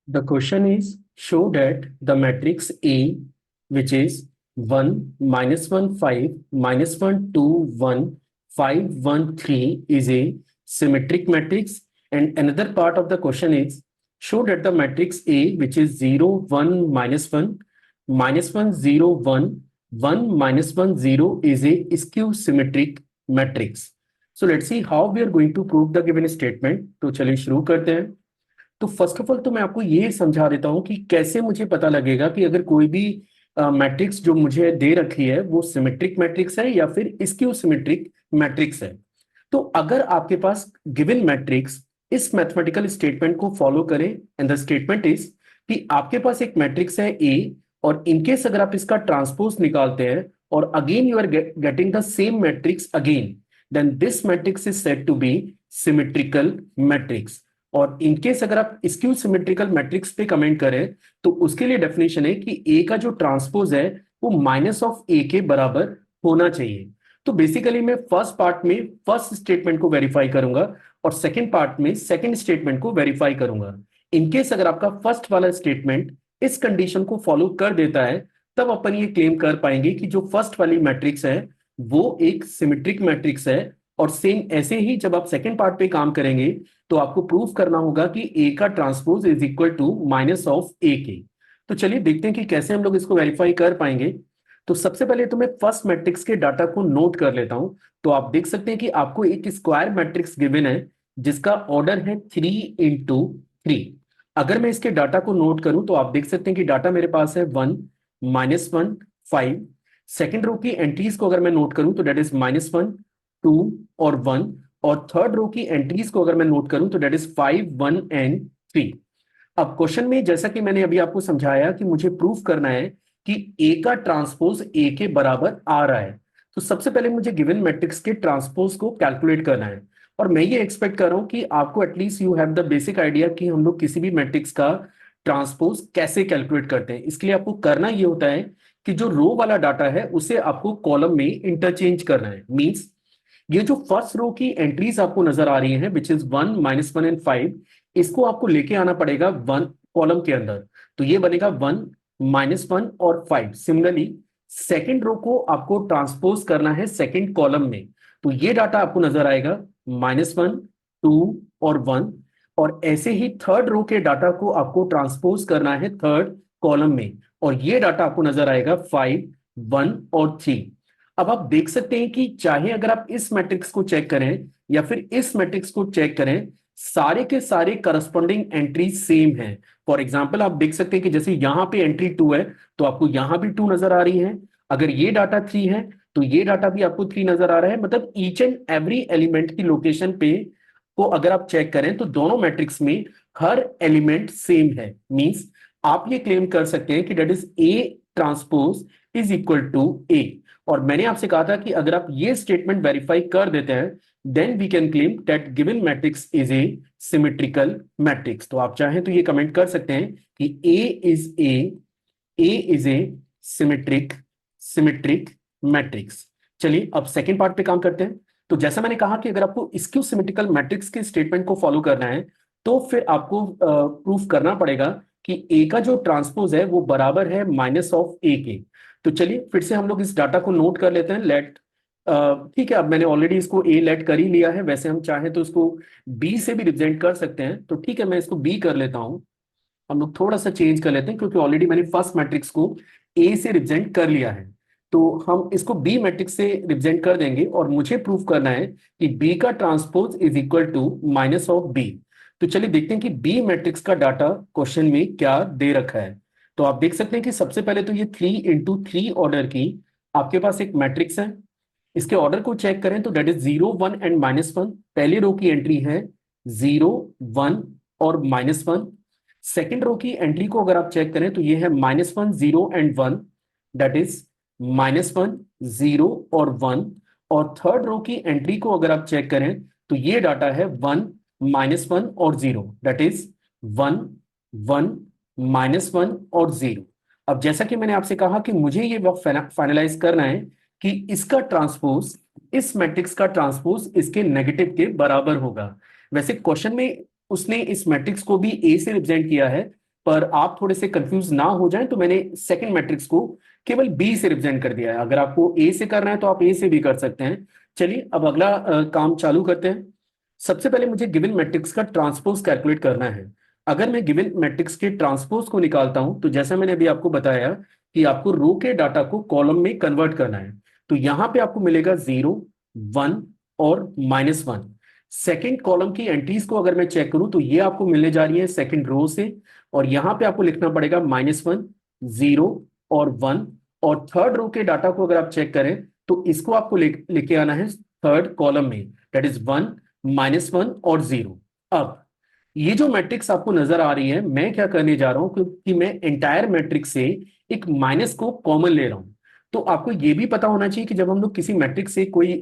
The question is, show that the matrix A, which is 1, -1, 5, -1, 2, 1, 5, 1, 3 is a symmetric matrix. And another part of the question is, show that the matrix A, which is 0, 1, -1, -1, 0, 1, 1, -1, 0 is a skew symmetric matrix. So let's see how we are going to prove the given statement. तो चलिए शुरू करते हैं। तो first of all तो मैं आपको ये समझा देता हूं कि कैसे मुझे पता लगेगा कि अगर कोई भी मैट्रिक्स जो मुझे दे रखी है वो सिमेट्रिक मैट्रिक्स है या फिर स्क्यू सिमेट्रिक मैट्रिक्स है। तो अगर आपके पास गिवन मैट्रिक्स इस मैथमेटिकल स्टेटमेंट को फॉलो करे एंड द स्टेटमेंट इज कि आपके पास एक मैट्रिक्स है ए और इनकेस अगर आप इसका ट्रांसपोज निकालते हैं और again you are getting the same matrix again, then this matrix is said to be symmetrical matrix. और इनकेस अगर आप स्क्यू सिमेट्रिकल मैट्रिक्स पे कमेंट करें तो उसके लिए डेफिनेशन है कि ए का जो ट्रांसपोज है वो माइनस ऑफ ए के बराबर होना चाहिए। तो बेसिकली मैं फर्स्ट पार्ट में फर्स्ट स्टेटमेंट को वेरीफाई करूंगा और सेकंड पार्ट में सेकंड स्टेटमेंट को वेरीफाई करूंगा। इनकेस अगर आपका फर्स्ट वाला स्टेटमेंट इस कंडीशन को फॉलो कर देता है तब अपन ये क्लेम कर पाएंगे कि जो फर्स्ट वाली मैट्रिक्स है वो एक सिमेट्रिक मैट्रिक्स है। और सेम ऐसे ही जब आप सेकंड पार्ट पे काम करेंगे तो आपको प्रूफ करना होगा कि ए का transpose is equal to minus of A के। तो चलिए देखते हैं कि कैसे हम लोग इसको वेरीफाई कर पाएंगे। तो सबसे पहले तो मैं फर्स्ट मैट्रिक्स के डाटा को नोट कर लेता हूं। तो आप देख सकते हैं कि आपको एक स्क्वायर मैट्रिक्स गिवन है जिसका ऑर्डर है 3 × 3। अगर मैं इसके डाटा को नोट करूं तो आप देख सकते हैं कि डाटा मेरे पास है 1, -1, 5। सेकेंड रो की एंट्रीज को अगर मैं नोट करूं तो डेट इज -1, 2 और 1। और थर्ड रो की एंट्रीज को अगर मैं नोट करूं तो डेट इज 5, 1 एंड 3। अब क्वेश्चन में जैसा कि मैंने अभी आपको समझाया कि मुझे प्रूफ करना है कि ए का ट्रांसपोज ए के बराबर आ रहा है। तो सबसे पहले मुझे गिवन मैट्रिक्स के ट्रांसपोज को कैलकुलेट करना है। और मैं ये एक्सपेक्ट कर रहा हूं कि आपको at least you have the basic idea कि हम लोग किसी भी मैट्रिक्स का ट्रांसपोज कैसे कैलकुलेट करते हैं। इसके लिए आपको करना ये होता है कि जो रो वाला डाटा है उसे आपको कॉलम में इंटरचेंज करना है। मीन्स ये जो फर्स्ट रो की एंट्रीज आपको नजर आ रही हैं विच इज 1, -1 एंड 5, इसको आपको लेके आना पड़ेगा 1 कॉलम के अंदर। तो ये बनेगा 1, -1 और 5। सिमिलरली सेकेंड रो को आपको ट्रांसपोज करना है सेकेंड कॉलम में। तो ये डाटा आपको नजर आएगा -1, 2 और 1। और ऐसे ही थर्ड रो के डाटा को आपको ट्रांसपोज करना है थर्ड कॉलम में और ये डाटा आपको नजर आएगा 5, 1 और 3। अब आप देख सकते हैं कि चाहे अगर आप इस मैट्रिक्स को चेक करें या फिर इस मैट्रिक्स को चेक करें, सारे के सारे करस्पॉन्डिंग एंट्री सेम है। फॉर एग्जांपल आप देख सकते हैं कि जैसे यहां पे एंट्री 2 है तो आपको यहां भी 2 नजर आ रही है। अगर ये डाटा 3 है तो ये डाटा भी आपको 3 नजर आ रहा है। मतलब ईच एंड एवरी एलिमेंट की लोकेशन पे को अगर आप चेक करें तो दोनों मैट्रिक्स में हर एलिमेंट सेम है। मींस आप ये क्लेम कर सकते हैं कि that is A transpose is equal to A. और मैंने आपसे कहा था कि अगर आप ये स्टेटमेंट वेरीफाई कर देते हैं then we can claim that given matrix is a symmetrical matrix. तो आप चाहें तो ये कमेंट कर सकते हैं कि A is A symmetric symmetric matrix. चलिए अब सेकेंड पार्ट पे काम करते हैं। तो जैसा मैंने कहा कि अगर आपको स्क्यू सिमेट्रिकल मैट्रिक्स के स्टेटमेंट को फॉलो करना है तो फिर आपको प्रूफ करना पड़ेगा कि ए का जो ट्रांसपोज है वो बराबर है माइनस ऑफ ए के। तो चलिए फिर से हम लोग इस डाटा को नोट कर लेते हैं। लेट ठीक है, अब मैंने ऑलरेडी इसको ए लेट कर ही लिया है। वैसे हम चाहें तो इसको बी से भी रिप्रेजेंट कर सकते हैं। तो ठीक है, मैं इसको बी कर लेता हूं। हम लोग थोड़ा सा चेंज कर लेते हैं क्योंकि ऑलरेडी मैंने फर्स्ट मैट्रिक्स को ए से रिप्रेजेंट कर लिया है। तो हम इसको बी मैट्रिक्स से रिप्रेजेंट कर देंगे और मुझे प्रूफ करना है कि बी का transpose is equal to minus of B. तो चलिए देखते हैं कि बी मैट्रिक्स का डाटा क्वेश्चन में क्या दे रखा है। तो आप देख सकते हैं कि सबसे पहले तो ये 3 × 3 ऑर्डर की आपके पास एक मैट्रिक्स है। इसके ऑर्डर को चेक करें तो डेट इज 0, 1 एंड -1। पहली रो की एंट्री है 0, 1 और -1। सेकेंड रो की एंट्री को अगर आप चेक करें तो ये है -1, 0 एंड 1, दैट इज -1, 0 और 1। और थर्ड रो की एंट्री को अगर आप चेक करें तो ये डाटा है 1, -1 और 0, दैट इज 1, 1, -1 और 0। अब जैसा कि मैंने आपसे कहा कि मुझे ये वक्त फाइनलाइज करना है कि इसका ट्रांसपोज इस मैट्रिक्स का ट्रांसपोज इसके नेगेटिव के बराबर होगा। वैसे क्वेश्चन में उसने इस मैट्रिक्स को भी ए से रिप्रेजेंट किया है पर आप थोड़े से कंफ्यूज ना हो जाएं तो मैंने सेकंड मैट्रिक्स को केवल बी से रिप्रेजेंट कर दिया है। अगर आपको ए से करना है तो आप ए से भी कर सकते हैं। चलिए अब अगला काम चालू करते हैं। सबसे पहले मुझे गिवन मैट्रिक्स का ट्रांसपोज कैलकुलेट करना है। अगर मैं गिवन मैट्रिक्स के ट्रांसपोज को निकालता हूं तो जैसा मैंने अभी आपको बताया कि आपको रो के डाटा को कॉलम में कन्वर्ट करना है। तो यहां पे आपको मिलेगा 0, 1 और -1। सेकेंड कॉलम की एंट्रीज को अगर मैं चेक करूं तो ये आपको मिलने जा रही है सेकेंड रो से, और यहां पे आपको लिखना पड़ेगा -1, 0 और 1। और थर्ड रो के डाटा को अगर आप चेक करें तो इसको आपको लेके आना है थर्ड कॉलम में, दैट इज 1, -1 और 0। अब ये जो मैट्रिक्स आपको नजर आ रही है, मैं क्या करने जा रहा हूं क्योंकि मैं एंटायर मैट्रिक्स से एक माइनस को कॉमन ले रहा हूं। तो आपको ये भी पता होना चाहिए कि जब हम लोग किसी मैट्रिक्स से कोई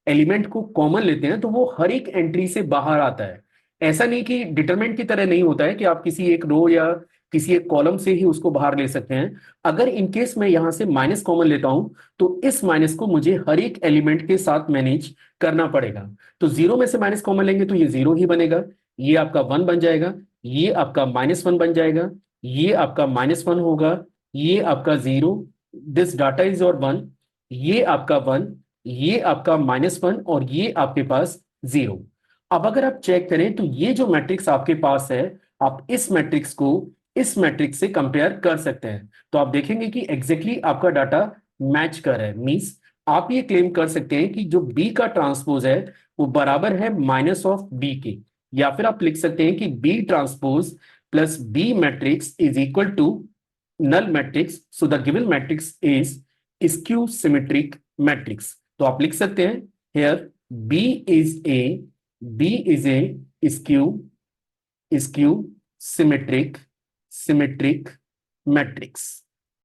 एलिमेंट को कॉमन लेते हैं तो वो हर एक एंट्री से बाहर आता है। ऐसा नहीं कि डिटरमिनेंट की तरह नहीं होता है कि आप किसी एक रो या किसी एक कॉलम से ही उसको बाहर ले सकते हैं। अगर इनकेस मैं यहां से माइनस कॉमन लेता हूं तो इस माइनस को मुझे हर एक एलिमेंट के साथ मैनेज करना पड़ेगा। तो 0 में से माइनस कॉमन लेंगे तो ये 0 ही बनेगा, ये आपका 1 बन जाएगा, ये आपका -1 बन जाएगा, ये आपका -1 होगा, ये आपका 0, दिस डाटा इज योर 1, ये आपका 1, ये आपका -1 और ये आपके पास 0। अब अगर आप चेक करें तो ये जो मैट्रिक्स आपके पास है, आप इस मैट्रिक्स को इस मैट्रिक्स से कंपेयर कर सकते हैं। तो आप देखेंगे कि एग्जैक्टली आपका डाटा मैच कर रहा है। मींस आप ये क्लेम कर सकते हैं कि जो बी का ट्रांसपोज है वो बराबर है माइनस ऑफ बी के। या फिर आप लिख सकते हैं कि B transpose plus B matrix is equal to null matrix, so the given matrix is skew symmetric matrix. तो आप लिख सकते हैं here B is a B is a skew skew symmetric symmetric matrix.